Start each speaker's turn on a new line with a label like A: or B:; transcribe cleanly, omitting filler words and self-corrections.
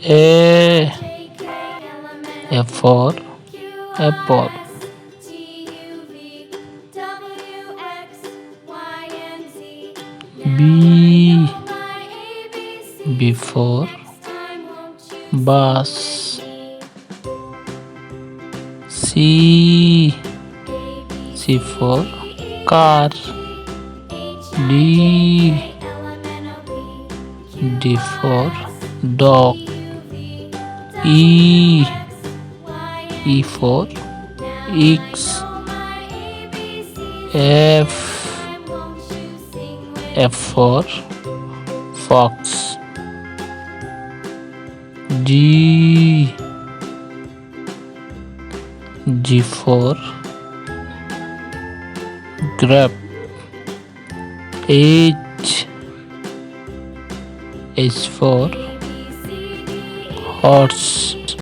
A: A. F for apple. B. B for bus. C. C for car. D. D for dog. E. E for X. F. F for fox. G. G for grape. H. H for horse.